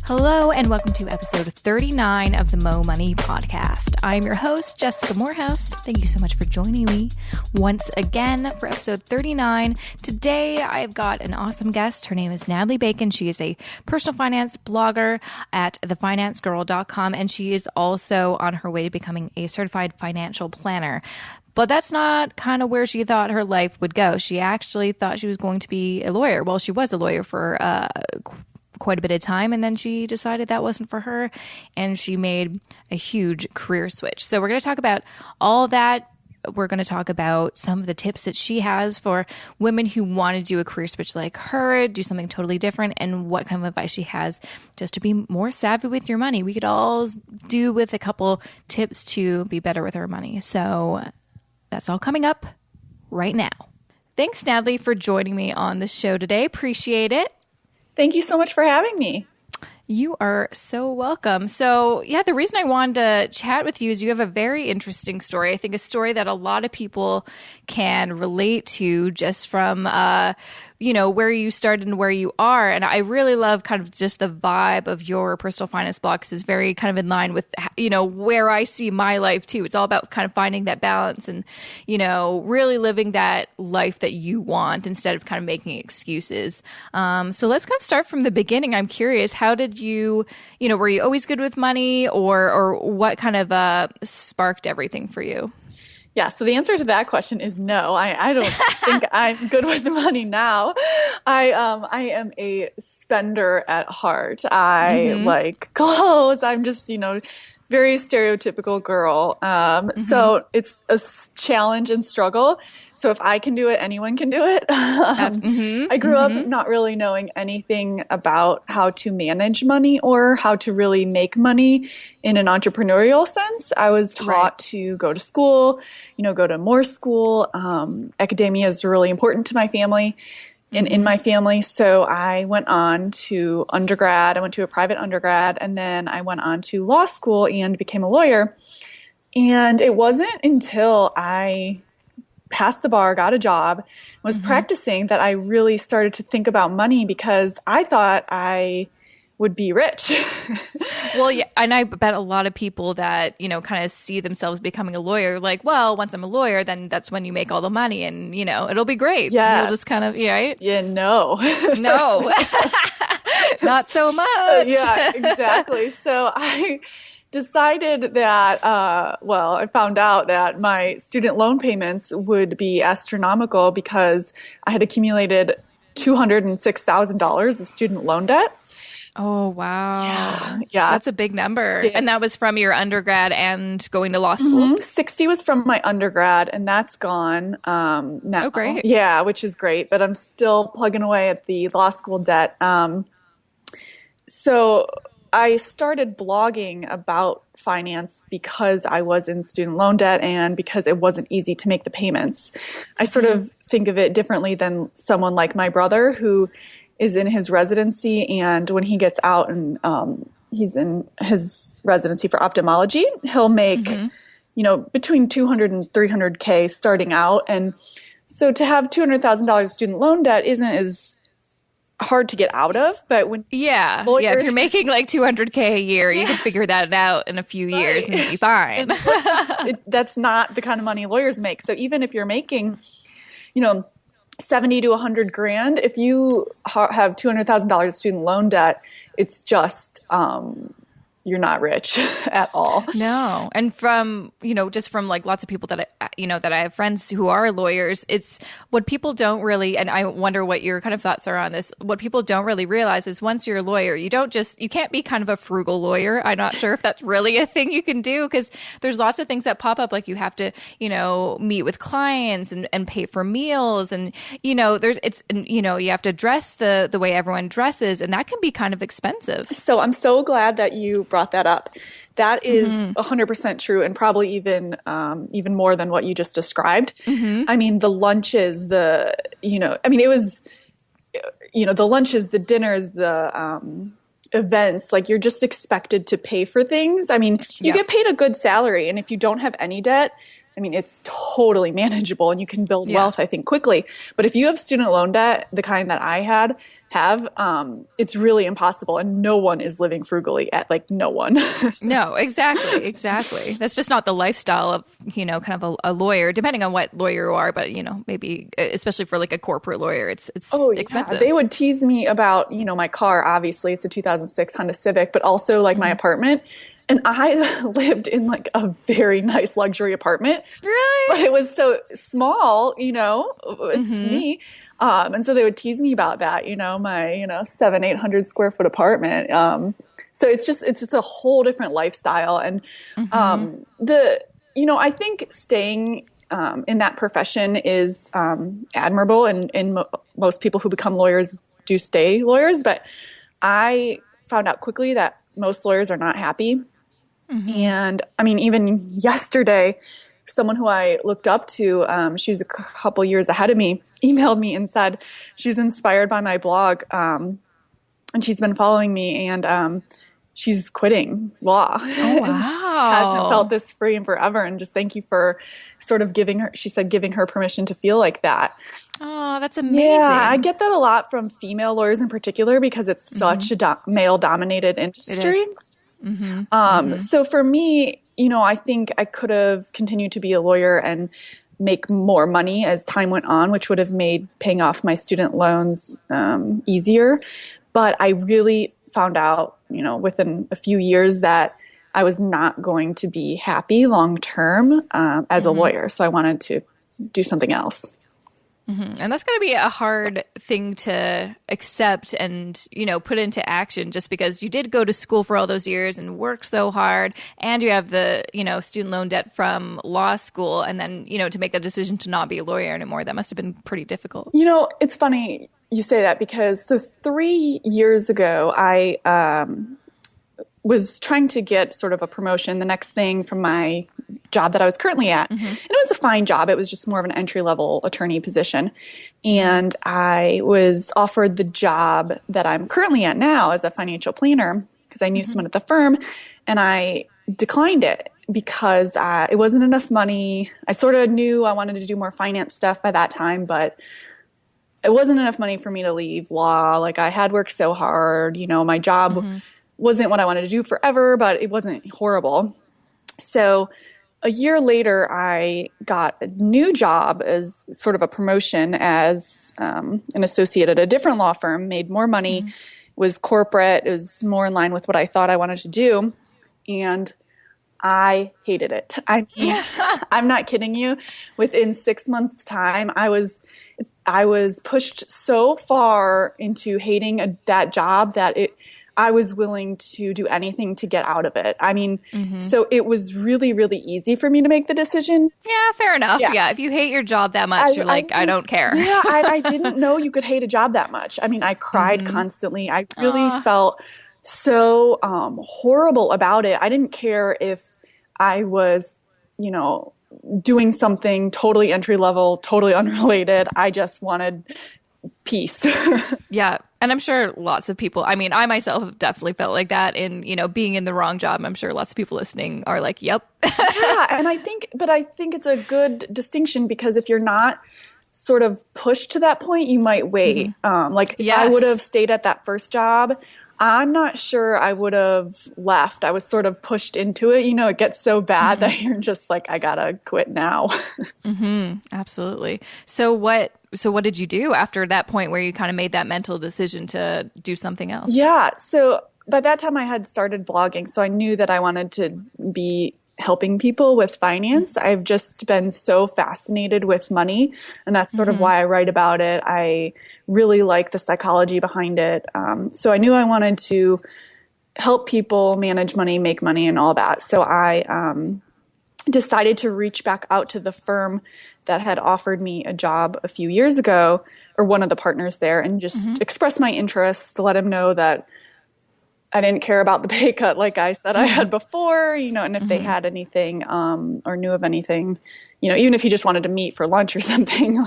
Hello and welcome to episode 39 of the Mo Money Podcast. I'm your host, Jessica Morehouse. Thank you so much for joining me once again for episode 39. Today, I've got an awesome guest. Her name is Natalie Bacon. She is a personal finance blogger at thefinancegirl.com, and she is also on her way to becoming a certified financial planner. But that's not kind of where she thought her life would go. She actually thought she was going to be a lawyer. Well, she was a lawyer for quite a bit of time, and then she decided that wasn't for her, and she made a huge career switch. So we're going to talk about all that. We're going to talk about some of the tips that she has for women who want to do a career switch like her, do something totally different, and what kind of advice she has just to be more savvy with your money. We could all do with a couple tips to be better with our money. So that's all coming up right now. Thanks, Natalie, for joining me on the show today. Appreciate it. Thank you so much for having me. You are so welcome. So yeah, the reason I wanted to chat with you is you have a very interesting story. I think a story that a lot of people can relate to just from, where you started and where you are. And I really love kind of just the vibe of your personal finance blog, because it's very kind of in line with, where I see my life too. It's all about kind of finding that balance and, really living that life that you want instead of kind of making excuses. So let's kind of start from the beginning. I'm curious, how did you, were you always good with money, or what kind of sparked everything for you? Yeah, so the answer to that question is no. I don't think I'm good with money now. I am a spender at heart. I like clothes. I'm just, very stereotypical girl. So it's a challenge and struggle. So if I can do it, anyone can do it. I grew up not really knowing anything about how to to money or how to really make money in an entrepreneurial sense. I was taught to go to school, go to more school. Academia is really important to my family. In my family. So I went on to undergrad. I went to a private undergrad, and then I went on to law school and became a lawyer. And it wasn't until I passed the bar, got a job, was practicing, that I really started to think about money, because I thought I would be rich. Well, yeah, and I bet a lot of people that, kind of see themselves becoming a lawyer, like, well, once I'm a lawyer, then that's when you make all the money and, it'll be great. Yeah. You'll just kind of, right? Yeah, no. No. Not so much. Yeah, exactly. So I decided that, I found out that my student loan payments would be astronomical, because I had accumulated $206,000 of student loan debt. Oh, wow. Yeah. That's a big number. Yeah. And that was from your undergrad and going to law school? 60 was from my undergrad, and that's gone now. Oh, great. Yeah, which is great, but I'm still plugging away at the law school debt. So I started blogging about finance because I was in student loan debt and because it wasn't easy to make the payments. I sort of think of it differently than someone like my brother, who is in his residency, and when he gets out and he's in his residency for ophthalmology, he'll make, between 200 and 300K starting out. And so to have $200,000 student loan debt isn't as hard to get out of, but when if you're making like 200K a year, you can figure that out in a few years and be fine. That's not the kind of money lawyers make. So even if you're making, 70 to 100 grand, if you have $200,000 student loan debt, it's just, you're not rich at all. No. And from, just from like lots of people that that I have friends who are lawyers, it's what people don't really, and I wonder what your kind of thoughts are on this. What people don't really realize is once you're a lawyer, you can't be kind of a frugal lawyer. I'm not sure if that's really a thing you can do, because there's lots of things that pop up. Like you have to, meet with clients and pay for meals, and, you have to dress the way everyone dresses, and that can be kind of expensive. So I'm so glad that you brought that up. That is 100% true, and probably even more than what you just described. I mean, the lunches, it was, the lunches, the dinners, the events, like you're just expected to pay for things. I mean, you get paid a good salary, and if you don't have any debt I mean, it's totally manageable and you can build wealth, I think, quickly. But if you have student loan debt, the kind that I have, it's really impossible. And no one is living frugally no one. No, exactly. That's just not the lifestyle of, kind of a lawyer, depending on what lawyer you are. But, maybe especially for like a corporate lawyer, it's expensive. They would tease me about, my car. Obviously, it's a 2006 Honda Civic, but also like my apartment. And I lived in like a very nice luxury apartment. Really? But it was so small, it's me. And so they would tease me about that, my, 700-800 square foot apartment. So it's just a whole different lifestyle. And, I think staying, in that profession is, admirable. And most people who become lawyers do stay lawyers. But I found out quickly that most lawyers are not happy. And I mean, even yesterday, someone who I looked up to, she's a couple years ahead of me, emailed me and said she's inspired by my blog, and she's been following me, and she's quitting law. Oh, wow. She hasn't felt this free in forever, and just thank you for sort of giving her permission to feel like that. Oh, that's amazing. Yeah, I get that a lot from female lawyers in particular because it's such a male-dominated industry. So for me, I think I could have continued to be a lawyer and make more money as time went on, which would have made paying off my student loans easier. But I really found out, within a few years that I was not going to be happy long term as a lawyer. So I wanted to do something else. And that's going to be a hard thing to accept and, put into action just because you did go to school for all those years and work so hard and you have the, student loan debt from law school. And then, to make the decision to not be a lawyer anymore, that must have been pretty difficult. It's funny you say that because 3 years ago, I was trying to get sort of a promotion, the next thing from my job that I was currently at. And it was a fine job. It was just more of an entry-level attorney position. And I was offered the job that I'm currently at now as a financial planner because I knew someone at the firm. And I declined it because it wasn't enough money. I sort of knew I wanted to do more finance stuff by that time, but it wasn't enough money for me to leave law. Like I had worked so hard. My job wasn't what I wanted to do forever, but it wasn't horrible. So a year later, I got a new job as sort of a promotion as an associate at a different law firm, made more money, was corporate, it was more in line with what I thought I wanted to do. And I hated it. I mean, I'm not kidding you. Within 6 months' time, I was pushed so far into hating that job that I was willing to do anything to get out of it. I mean, so it was really, really easy for me to make the decision. Yeah, fair enough. Yeah. If you hate your job that much, you're like, I don't care. Yeah, I didn't know you could hate a job that much. I mean, I cried constantly. I really felt so horrible about it. I didn't care if I was, doing something totally entry level, totally unrelated. I just wanted peace. Yeah. And I'm sure lots of people, I mean, I myself have definitely felt like that in, being in the wrong job. I'm sure lots of people listening are like, yep. Yeah. And I think it's a good distinction because if you're not sort of pushed to that point, you might wait. If I would have stayed at that first job, I'm not sure I would have left. I was sort of pushed into it. It gets so bad that you're just like, I gotta quit now. Absolutely. So what did you do after that point where you kind of made that mental decision to do something else? Yeah. So by that time I had started blogging. So I knew that I wanted to be helping people with finance. I've just been so fascinated with money, and that's sort of why I write about it. I really like the psychology behind it. So I knew I wanted to help people manage money, make money, and all that. So I decided to reach back out to the firm that had offered me a job a few years ago, or one of the partners there, and just express my interest to let him know that I didn't care about the pay cut like I said I had before, and if they had anything or knew of anything, even if he just wanted to meet for lunch or something,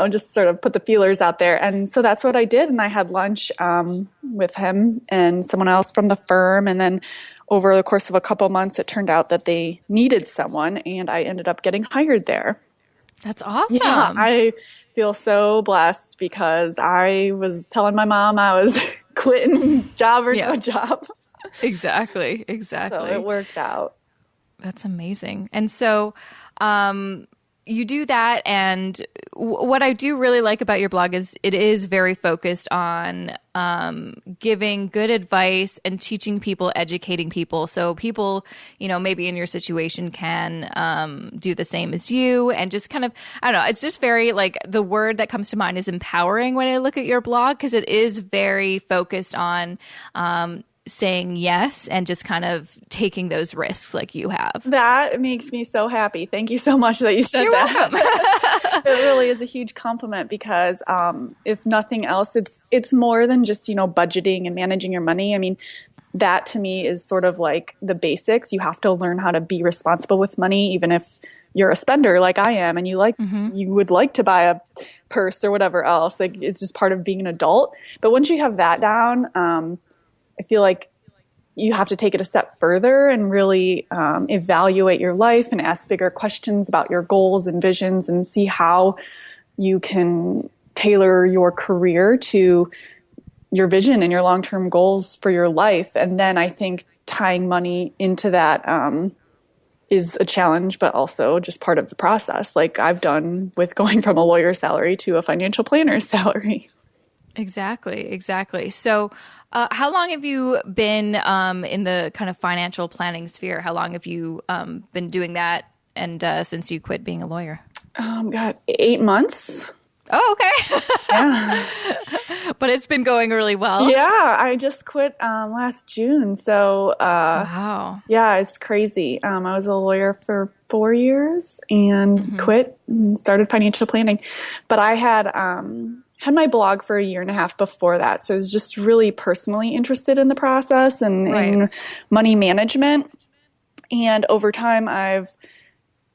just sort of put the feelers out there. And so that's what I did. And I had lunch with him and someone else from the firm. And then over the course of a couple months, it turned out that they needed someone, and I ended up getting hired there. That's awesome. Yeah, I feel so blessed because I was telling my mom I was quitting job or no job. Exactly. So it worked out. That's amazing. And so you do that. And what I do really like about your blog is it is very focused on giving good advice and teaching people, educating people. So people, maybe in your situation can do the same as you and just kind of, I don't know, it's just very like the word that comes to mind is empowering when I look at your blog because it is very focused on saying yes and just kind of taking those risks like you have. That makes me so happy. Thank you so much that you said that. Welcome. It really is a huge compliment because if nothing else, it's more than just, budgeting and managing your money. I mean, that to me is sort of like the basics. You have to learn how to be responsible with money, even if you're a spender like I am and you would like to buy a purse or whatever else. Like it's just part of being an adult. But once you have that down, I feel like you have to take it a step further and really evaluate your life and ask bigger questions about your goals and visions and see how you can tailor your career to your vision and your long-term goals for your life. And then I think tying money into that is a challenge, but also just part of the process, like I've done with going from a lawyer's salary to a financial planner's salary. Exactly. So how long have you been in the kind of financial planning sphere? How long have you been doing that and since you quit being a lawyer? 8 months. Oh, okay. Yeah. But it's been going really well. Yeah, I just quit last June. So wow. Yeah, it's crazy. I was a lawyer for 4 years and quit and started financial planning. But I had my blog for 1.5 years before that. So I was just really personally interested in the process and in money management. And over time, I've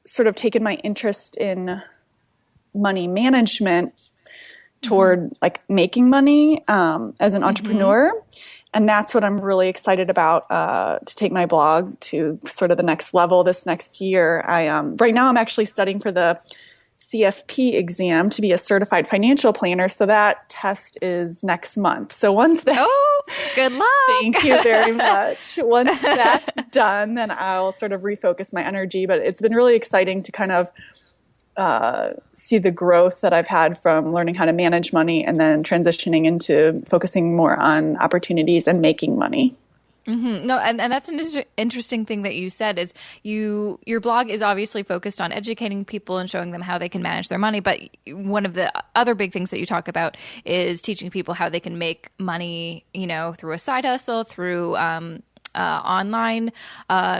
sort of taken my interest in money management toward like making money as an entrepreneur. And that's what I'm really excited about to take my blog to sort of the next level this next year. Right now I'm actually studying for the CFP exam to be a certified financial planner. So that test is next month. So once that... Oh, good luck. Thank you very much. Once that's done, then I'll sort of refocus my energy. But it's been really exciting to kind of see the growth that I've had from learning how to manage money and then transitioning into focusing more on opportunities and making money. No, and that's an interesting thing that you said is your blog is obviously focused on educating people and showing them how they can manage their money. But one of the other big things that you talk about is teaching people how they can make money, through a side hustle, through online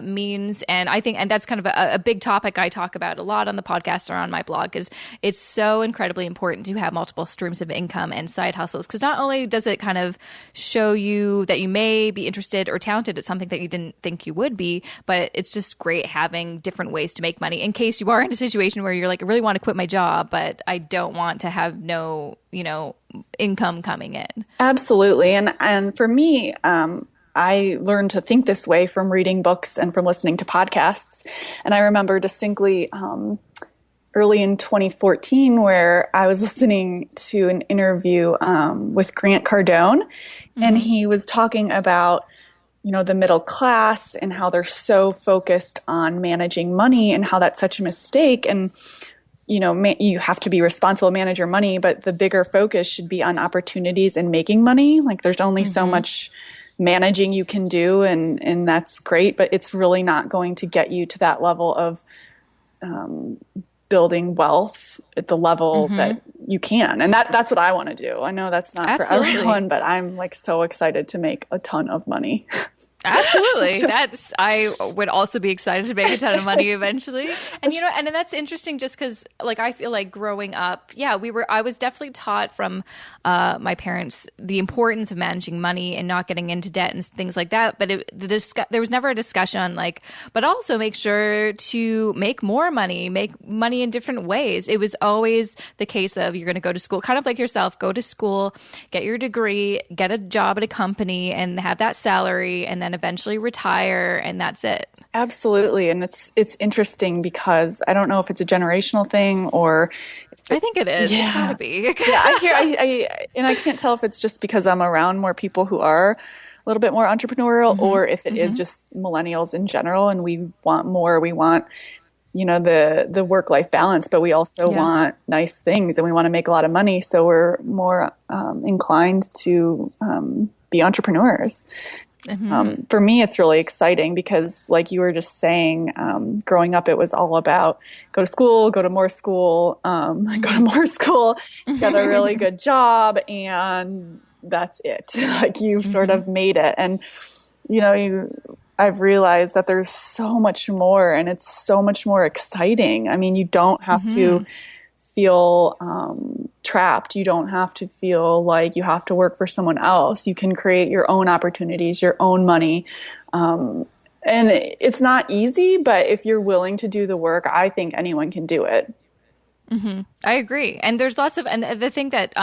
means. And I think, and that's kind of a big topic I talk about a lot on the podcast or on my blog, because it's so incredibly important to have multiple streams of income and side hustles. Because not only does it kind of show you that you may be interested or talented at something that you didn't think you would be, but it's just great having different ways to make money in case you are in a situation where you're like, I really want to quit my job, but I don't want to have no, income coming in. Absolutely. And for me, I learned to think this way from reading books and from listening to podcasts. And I remember distinctly early in 2014 where I was listening to an interview with Grant Cardone, and he was talking about, the middle class and how they're so focused on managing money and how that's such a mistake. And you have to be responsible, manage your money, but the bigger focus should be on opportunities and making money. Like there's only so much managing you can do, and that's great, but it's really not going to get you to that level of building wealth at the level that you can. And that's what I want to do. I know that's not for everyone, but I'm like so excited to make a ton of money. Absolutely. I would also be excited to make a ton of money eventually. And, and that's interesting just because like, I feel like growing up, I was definitely taught from my parents the importance of managing money and not getting into debt and things like that. But there was never a discussion on like, but also make sure to make more money, make money in different ways. It was always the case of you're going to go to school, kind of like yourself, go to school, get your degree, get a job at a company and have that salary, and then then eventually retire, and that's it. Absolutely. And it's interesting because I don't know if it's a generational thing or I think it is. Yeah. It's got to be. Yeah, I can't tell if it's just because I'm around more people who are a little bit more entrepreneurial or if it is just millennials in general and we want more. We want, the work-life balance, but we also want nice things and we want to make a lot of money. So we're more inclined to be entrepreneurs. For me, it's really exciting because like you were just saying, growing up, it was all about go to school, go to more school, get a really good job, and that's it. Like you've sort of made it. And, I've realized that there's so much more and it's so much more exciting. I mean, you don't have to feel trapped. You don't have to feel like you have to work for someone else. You can create your own opportunities, your own money. And it's not easy, but if you're willing to do the work, I think anyone can do it. I agree. And there's lots of, and the thing that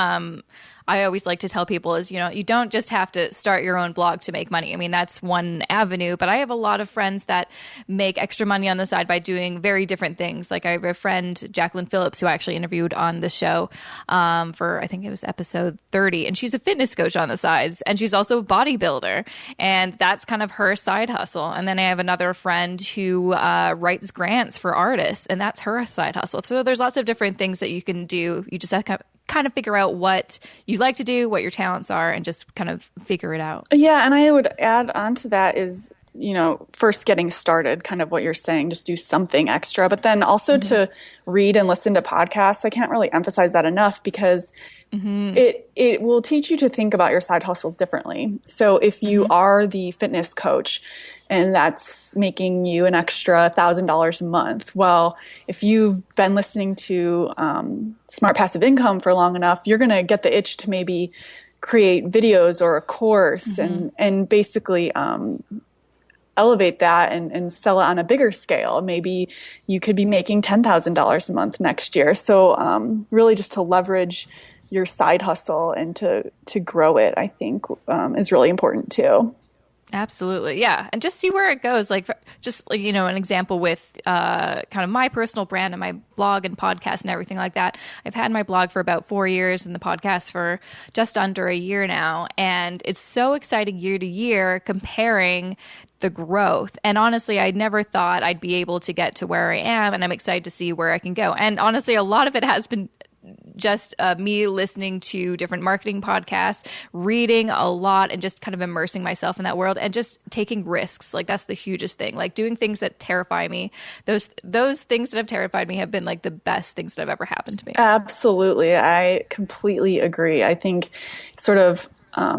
I always like to tell people is, you don't just have to start your own blog to make money. I mean, that's one avenue, but I have a lot of friends that make extra money on the side by doing very different things. Like I have a friend, Jacqueline Phillips, who I actually interviewed on the show for, I think it was episode 30. And she's a fitness coach on the side. And she's also a bodybuilder. And that's kind of her side hustle. And then I have another friend who writes grants for artists. And that's her side hustle. So there's lots of different things that you can do. You just have to kind of figure out what you like to do, what your talents are, and just kind of figure it out. Yeah. And I would add on to that is, first getting started, kind of what you're saying, just do something extra, but then also to read and listen to podcasts. I can't really emphasize that enough because it will teach you to think about your side hustles differently. So if you are the fitness coach and that's making you an extra $1,000 a month, well, if you've been listening to Smart Passive Income for long enough, you're going to get the itch to maybe create videos or a course and basically elevate that and sell it on a bigger scale. Maybe you could be making $10,000 a month next year. So really just to leverage your side hustle and to grow it, I think is really important too. Absolutely. Yeah. And just see where it goes. Like, just, an example with kind of my personal brand and my blog and podcast and everything like that. I've had my blog for about 4 years and the podcast for just under a year now. And it's so exciting year to year comparing the growth. And honestly, I never thought I'd be able to get to where I am. And I'm excited to see where I can go. And honestly, a lot of it has been just me listening to different marketing podcasts, reading a lot, and just kind of immersing myself in that world and just taking risks. Like that's the hugest thing. Like doing things that terrify me. Those things that have terrified me have been like the best things that have ever happened to me. Absolutely. I completely agree. I think sort of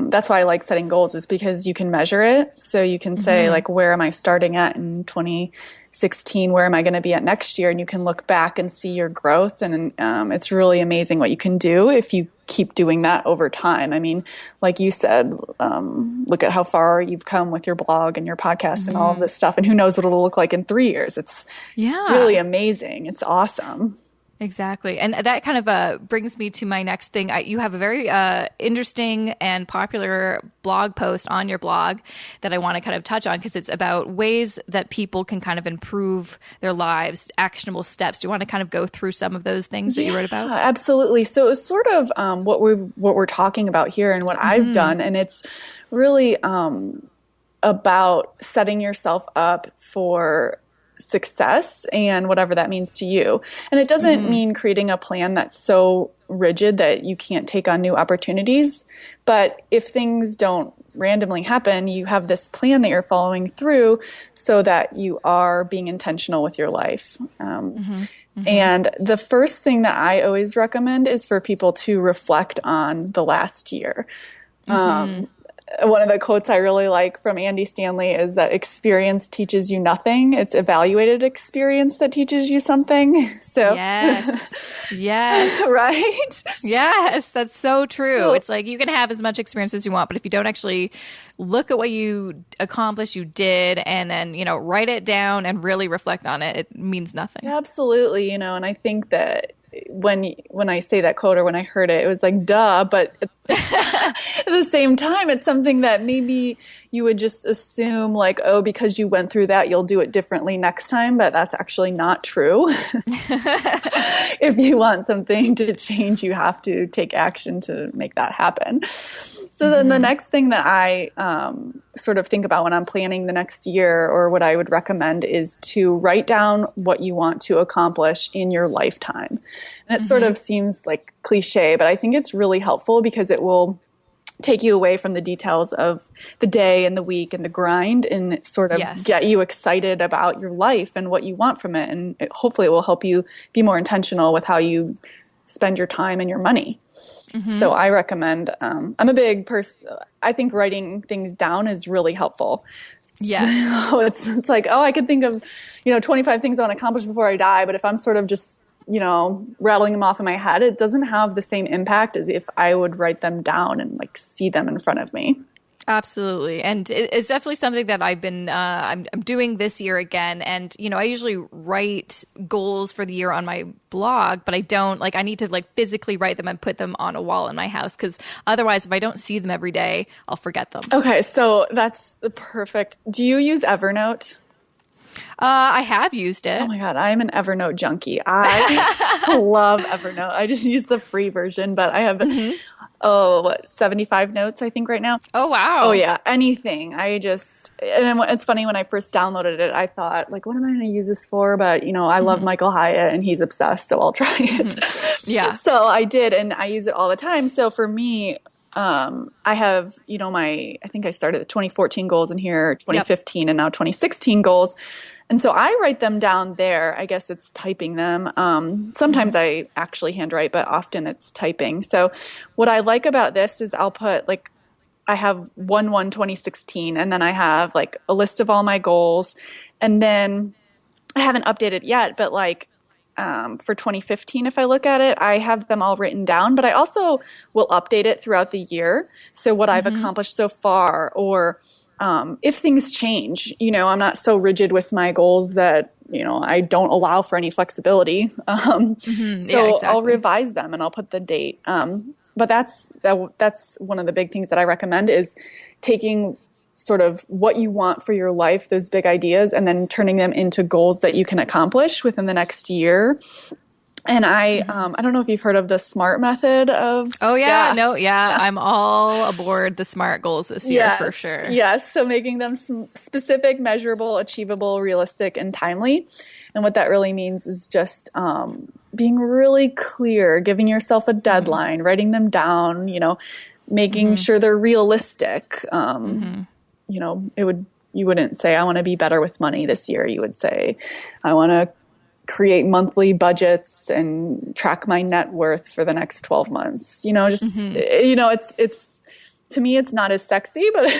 that's why I like setting goals is because you can measure it. So you can say like, where am I starting at in 2016? Where am I going to be at next year? And you can look back and see your growth. And it's really amazing what you can do if you keep doing that over time. I mean, like you said, look at how far you've come with your blog and your podcast and all of this stuff. And who knows what it'll look like in 3 years. It's really amazing. It's awesome. Exactly. And that kind of brings me to my next thing. You have a very interesting and popular blog post on your blog that I want to kind of touch on because it's about ways that people can kind of improve their lives, actionable steps. Do you want to kind of go through some of those things that you wrote about? Absolutely. So it's sort of what we're talking about here and what I've done. And it's really about setting yourself up for success and whatever that means to you. And it doesn't mean creating a plan that's so rigid that you can't take on new opportunities. But if things don't randomly happen, you have this plan that you're following through so that you are being intentional with your life. And the first thing that I always recommend is for people to reflect on the last year. One of the quotes I really like from Andy Stanley is that experience teaches you nothing. It's evaluated experience that teaches you something. So yes, right? Yes, that's so true. So, it's like you can have as much experience as you want, but if you don't actually look at what you accomplished, you did, and then, write it down and really reflect on it, it means nothing. Absolutely. And I think that when I say that quote or when I heard it, it was like, duh, but at the same time, it's something that maybe you would just assume like, oh, because you went through that, you'll do it differently next time, but that's actually not true. If you want something to change, you have to take action to make that happen. So then the next thing that I sort of think about when I'm planning the next year, or what I would recommend, is to write down what you want to accomplish in your lifetime. And it sort of seems like cliche, but I think it's really helpful because it will take you away from the details of the day and the week and the grind, and sort of get you excited about your life and what you want from it. And hopefully it will help you be more intentional with how you spend your time and your money. So I recommend, I'm a big person. I think writing things down is really helpful. Yeah. So it's like, oh, I could think of, 25 things I want to accomplish before I die. But if I'm sort of just, rattling them off in my head, it doesn't have the same impact as if I would write them down and like see them in front of me. Absolutely. And it's definitely something that I've been, I'm doing this year again. And, I usually write goals for the year on my blog, but I don't I need to physically write them and put them on a wall in my house. Cause otherwise, if I don't see them every day, I'll forget them. Okay. So that's the perfect. Do you use Evernote? I have used it. Oh my God, I'm an Evernote junkie. I love Evernote. I just use the free version, but I have 75 notes, I think, right now. Oh, wow. Oh, yeah. Anything. And it's funny, when I first downloaded it, I thought, what am I going to use this for? But, I love Michael Hyatt and he's obsessed, so I'll try it. Yeah. So I did, and I use it all the time. So for me, I have, I think I started the 2014 goals in here, 2015, and now 2016 goals. And so I write them down there. I guess it's typing them. Sometimes I actually handwrite, but often it's typing. So what I like about this is I'll put I have 1/1/2016, and then I have a list of all my goals. And then I haven't updated yet, but for 2015, if I look at it, I have them all written down, but I also will update it throughout the year. So what I've accomplished so far, or if things change, I'm not so rigid with my goals that, I don't allow for any flexibility. Exactly. I'll revise them and I'll put the date. But that's one of the big things that I recommend, is taking sort of what you want for your life, those big ideas, and then turning them into goals that you can accomplish within the next year. And I don't know if you've heard of the SMART method of. Oh, yeah. No, yeah. I'm all aboard the SMART goals this year, for sure. Yes. So making them specific, measurable, achievable, realistic, and timely. And what that really means is just being really clear, giving yourself a deadline, writing them down, making sure they're realistic. You wouldn't say, I want to be better with money this year. You would say, I want to create monthly budgets and track my net worth for the next 12 months. It's to me, it's not as sexy, but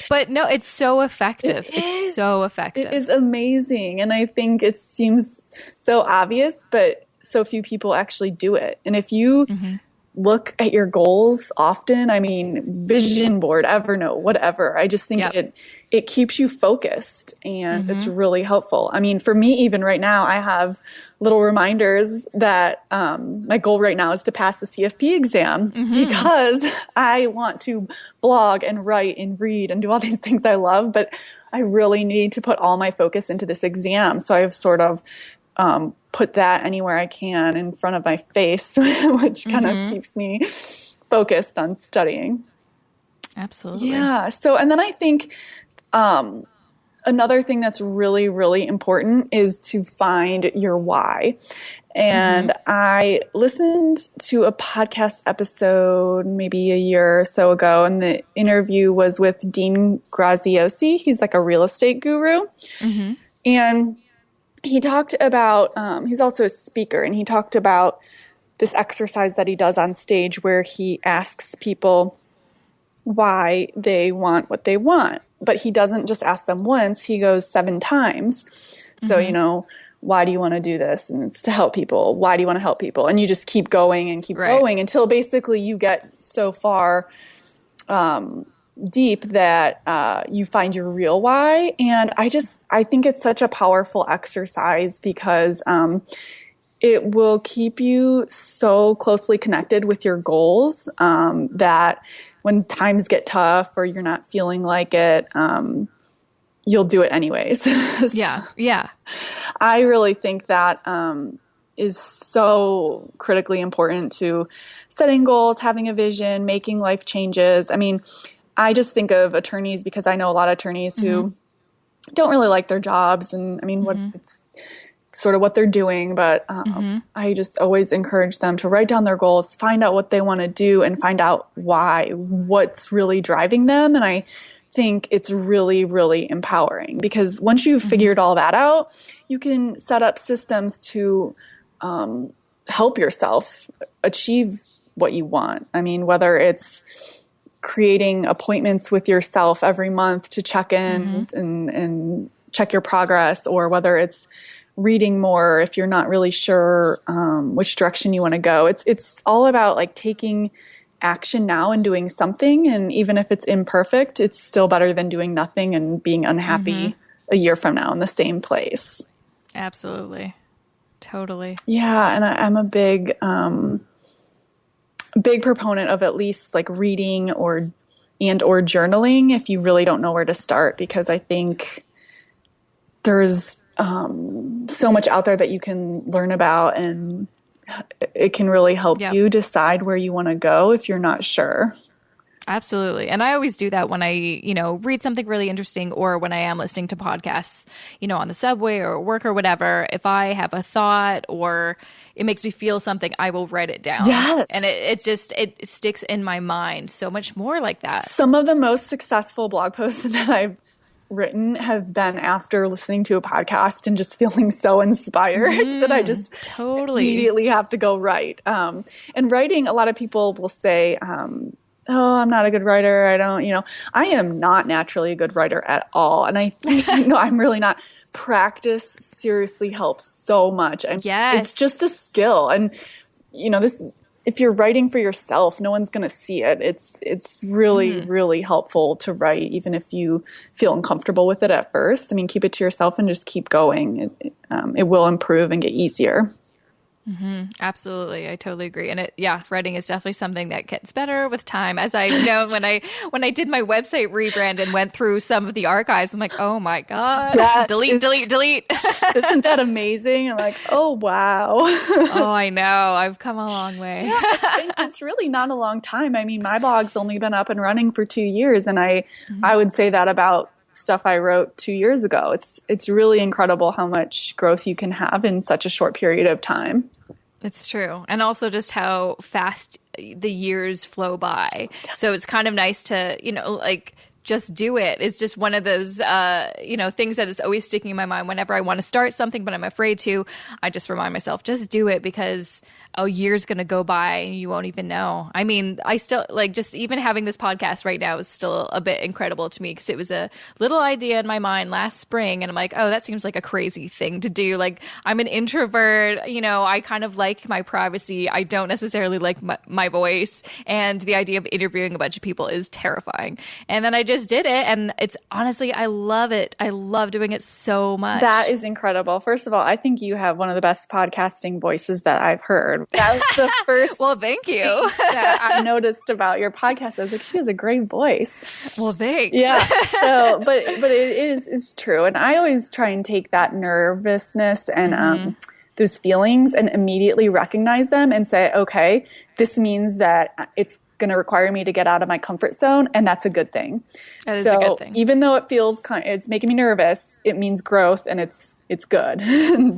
but no, it's so effective. It's so effective. It is amazing. And I think it seems so obvious, but so few people actually do it. And if you look at your goals often, vision board, Evernote, whatever, I just think it keeps you focused, and it's really helpful. For me, even right now, I have little reminders that my goal right now is to pass the CFP exam, because I want to blog and write and read and do all these things I love, but I really need to put all my focus into this exam. So I've sort of put that anywhere I can in front of my face, which kind of keeps me focused on studying. Absolutely. Yeah. So, and then I think another thing that's really, really important is to find your why. And I listened to a podcast episode maybe a year or so ago, and the interview was with Dean Graziosi. He's a real estate guru. And he talked about, he's also a speaker, and he talked about this exercise that he does on stage where he asks people why they want what they want. But he doesn't just ask them once, he goes 7 times. So, why do you want to do this? And it's to help people. Why do you want to help people? And you just keep going and keep going until basically you get so far deep that you find your real why. And I think it's such a powerful exercise because it will keep you so closely connected with your goals that when times get tough or you're not feeling like it, you'll do it anyways. Yeah. I really think that is so critically important to setting goals, having a vision, making life changes. I mean, I just think of attorneys because I know a lot of attorneys who don't really like their jobs. And I mean, what it's sort of what they're doing. But I just always encourage them to write down their goals, find out what they want to do, and find out why, what's really driving them. And I think it's really, really empowering because once you've figured all that out, you can set up systems to help yourself achieve what you want. I mean, whether it's creating appointments with yourself every month to check in and check your progress, or whether it's reading more if you're not really sure which direction you want to go. It's all about like taking action now and doing something. And even if it's imperfect, it's still better than doing nothing and being unhappy a year from now in the same place. Absolutely. Totally. Yeah. And I'm a big proponent of at least like reading or journaling if you really don't know where to start, because I think there's so much out there that you can learn about, and it can really help you decide where you want to go if you're not sure. Absolutely. And I always do that when I, read something really interesting, or when I am listening to podcasts, on the subway or work or whatever. If I have a thought or it makes me feel something, I will write it down. Yes. And it sticks in my mind so much more like that. Some of the most successful blog posts that I've written have been after listening to a podcast and just feeling so inspired that I just immediately have to go write. And writing, a lot of people will say, oh, I'm not a good writer. I am not naturally a good writer at all. And I think, I'm really not. Practice seriously helps so much. And it's just a skill. And, if you're writing for yourself, no one's going to see it. It's really, really helpful to write, even if you feel uncomfortable with it at first. I mean, keep it to yourself and just keep going. It will improve and get easier. Absolutely. I totally agree. And writing is definitely something that gets better with time. As I know, when I did my website rebrand and went through some of the archives, I'm like, oh my God, delete. Isn't that amazing? I'm like, oh, wow. Oh, I know. I've come a long way. Yeah, it's really not a long time. I mean, my blog's only been up and running for 2 years. And I would say that about stuff I wrote 2 years ago. It's really incredible how much growth you can have in such a short period of time. It's true. And also just how fast the years flow by. So it's kind of nice to, just do it. It's just one of those, things that is always sticking in my mind whenever I want to start something, but I'm afraid to. I just remind myself, just do it, because a year's going to go by and you won't even know. I mean, I still just even having this podcast right now is still a bit incredible to me, because it was a little idea in my mind last spring. And I'm like, oh, that seems like a crazy thing to do. Like, I'm an introvert, I kind of like my privacy. I don't necessarily like my voice. And the idea of interviewing a bunch of people is terrifying. And then I just did it. And it's honestly, I love it. I love doing it so much. That is incredible. First of all, I think you have one of the best podcasting voices that I've heard. That was the first well, thank you. that I noticed about your podcast. I was like, she has a great voice. Well, thanks. Yeah. So, but it is true. And I always try and take that nervousness and those feelings and immediately recognize them and say, okay, this means that it's going to require me to get out of my comfort zone, and that's a good thing. That is a good thing. Even though it feels it's making me nervous, it means growth, and it's good.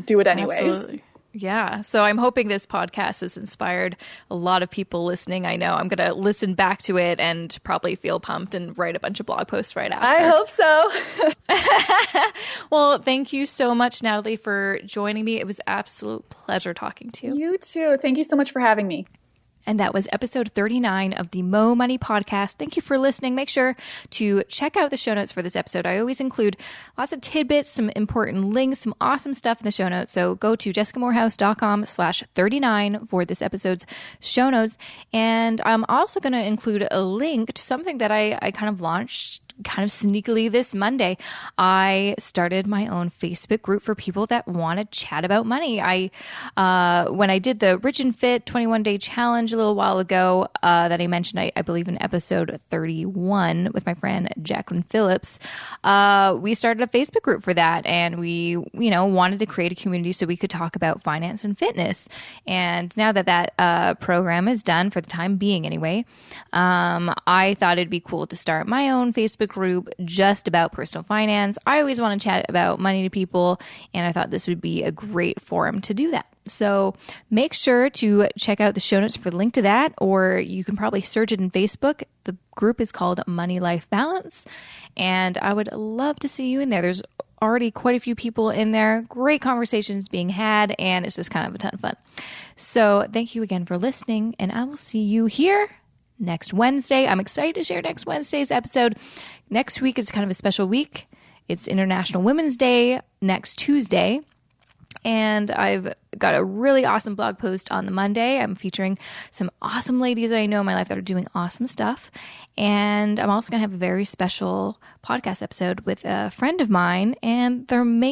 Do it anyways. Absolutely. Yeah. So I'm hoping this podcast has inspired a lot of people listening. I know I'm going to listen back to it and probably feel pumped and write a bunch of blog posts right after. I hope so. Well, thank you so much, Natalie, for joining me. It was an absolute pleasure talking to you. You too. Thank you so much for having me. And that was episode 39 of the Mo Money Podcast. Thank you for listening. Make sure to check out the show notes for this episode. I always include lots of tidbits, some important links, some awesome stuff in the show notes. So go to jessicamorehouse.com/39 for this episode's show notes. And I'm also going to include a link to something that I kind of launched kind of sneakily this Monday, I started my own Facebook group for people that want to chat about money. When I did the Rich and Fit 21-day challenge a little while ago that I mentioned, I believe in episode 31 with my friend Jacqueline Phillips, we started a Facebook group for that. And we, wanted to create a community so we could talk about finance and fitness. And now that program is done for the time being anyway, I thought it'd be cool to start my own Facebook group just about personal finance. I always want to chat about money to people, and I thought this would be a great forum to do that. So make sure to check out the show notes for the link to that, or you can probably search it in Facebook. The group is called Money Life Balance, and I would love to see you in there. There's already quite a few people in there, great conversations being had, and it's just kind of a ton of fun. So thank you again for listening, and I will see you here next Wednesday. I'm excited to share next Wednesday's episode. Next week is kind of a special week. It's International Women's Day next Tuesday. And I've got a really awesome blog post on the Monday. I'm featuring some awesome ladies that I know in my life that are doing awesome stuff. And I'm also going to have a very special podcast episode with a friend of mine, and there may